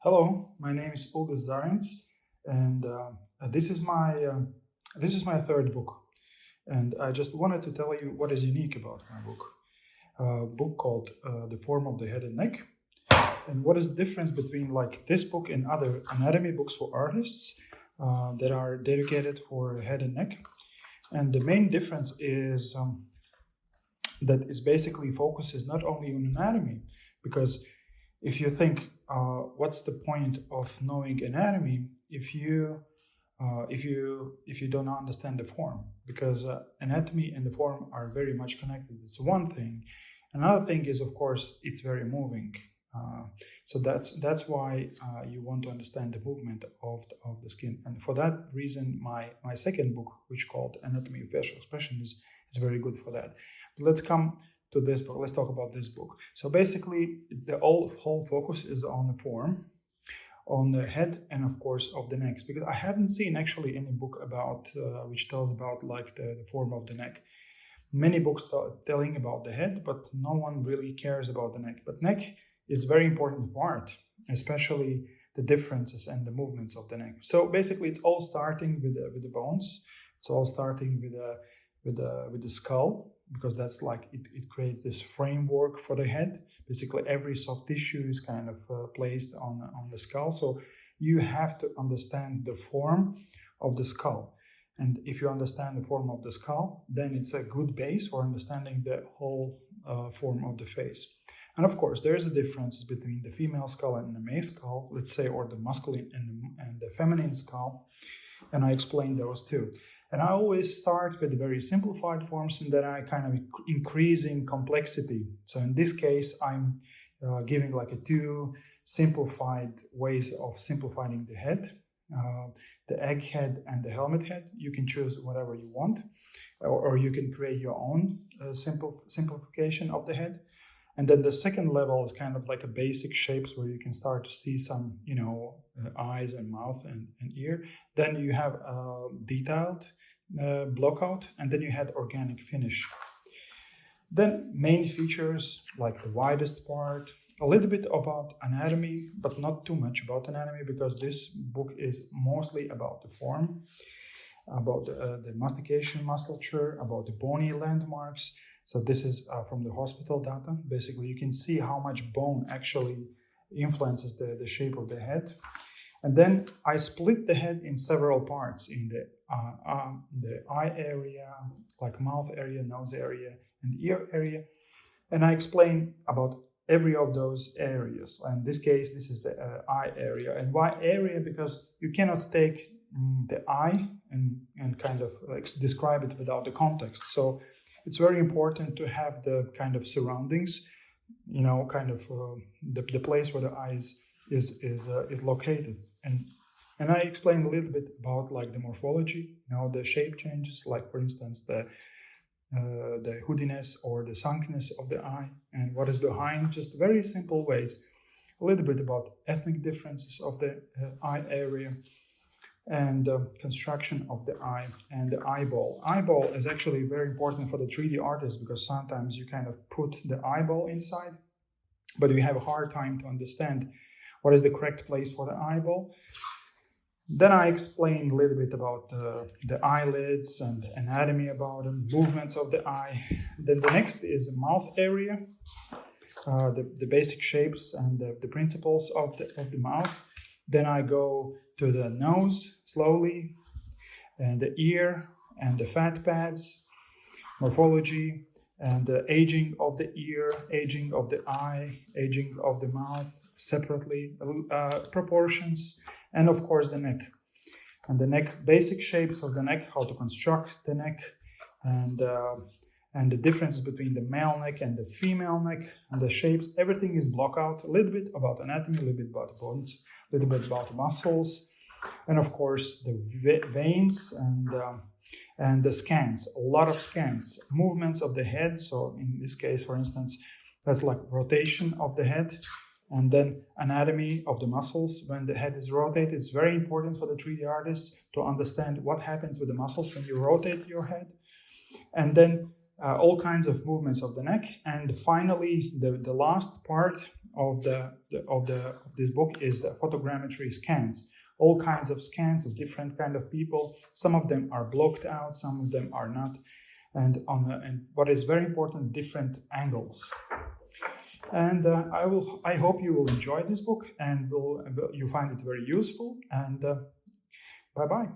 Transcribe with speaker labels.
Speaker 1: Hello, my name is Uldis Zarins, and this is my third book. And I just wanted to tell you what is unique about my book. A book called The Form of the Head and Neck. And what is the difference between like this book and other anatomy books for artists that are dedicated for head and neck? And the main difference is that it basically focuses not only on anatomy, because if you think what's the point of knowing anatomy if you don't understand the form, because anatomy and the form are very much connected. It's one thing. Another thing is, of course, it's very moving. So that's why you want to understand the movement of the skin, and for that reason my second book, which called Anatomy of Facial Expression, is very good for that. But let's come to this book. Let's talk about this book. So basically, the whole focus is on the form, on the head, and of course of the neck, because I haven't seen actually any book about which tells about like the form of the neck. Many books telling about the head, but no one really cares about the neck. But neck is very important part, especially the differences and the movements of the neck. So basically, it's all starting with the bones. It's all starting with the skull, because that's like it creates this framework for the head. Basically, every soft tissue is kind of placed on the skull. So you have to understand the form of the skull. And if you understand the form of the skull, then it's a good base for understanding the whole form of the face. And of course, there is a difference between the female skull and the male skull, let's say, or the masculine and the feminine skull. And I explain those too. And I always start with very simplified forms, and then I kind of increasing complexity. So in this case, I'm giving like a two simplified ways of simplifying the head, the egg head and the helmet head. You can choose whatever you want, or you can create your own simplification of the head. And then the second level is kind of like a basic shapes where you can start to see some, eyes and mouth and ear. Then you have a detailed blockout, and then you had organic finish. Then main features like the widest part, a little bit about anatomy, but not too much about anatomy, because this book is mostly about the form, about the mastication musculature, about the bony landmarks. So this is from the hospital data. Basically, you can see how much bone actually influences the shape of the head. And then I split the head in several parts, in the eye area, like mouth area, nose area, and ear area. And I explain about every of those areas. In this case, this is the eye area. And why area? Because you cannot take the eye and kind of describe it without the context. So it's very important to have the kind of surroundings, kind of the place where the eye is located. And I explained a little bit about like the morphology, the shape changes, like for instance the hoodiness or the sunkness of the eye, and what is behind, just very simple ways. A little bit about ethnic differences of the eye area, and construction of the eye and the eyeball. Eyeball is actually very important for the 3D artist, because sometimes you kind of put the eyeball inside, but you have a hard time to understand what is the correct place for the eyeball. Then I explained a little bit about the eyelids and anatomy about them, movements of the eye. Then the next is the mouth area, the basic shapes and the principles of the mouth. Then I go to the nose slowly, and the ear and the fat pads, morphology, and the aging of the ear, aging of the eye, aging of the mouth separately, proportions, and of course the neck. And the neck, basic shapes of the neck, how to construct the neck, and the differences between the male neck and the female neck, and the shapes. Everything is blocked out. A little bit about anatomy, a little bit about bones, a little bit about muscles, and of course the veins and the scans. A lot of scans, movements of the head. So in this case, for instance, that's like rotation of the head, and then anatomy of the muscles when the head is rotated. It's very important for the 3D artists to understand what happens with the muscles when you rotate your head, and then all kinds of movements of the neck. And finally, the last part of this book is the photogrammetry scans. All kinds of scans of different kind of people. Some of them are blocked out, some of them are not. And what is very important, different angles. And I hope you will enjoy this book and you find it very useful. And bye bye.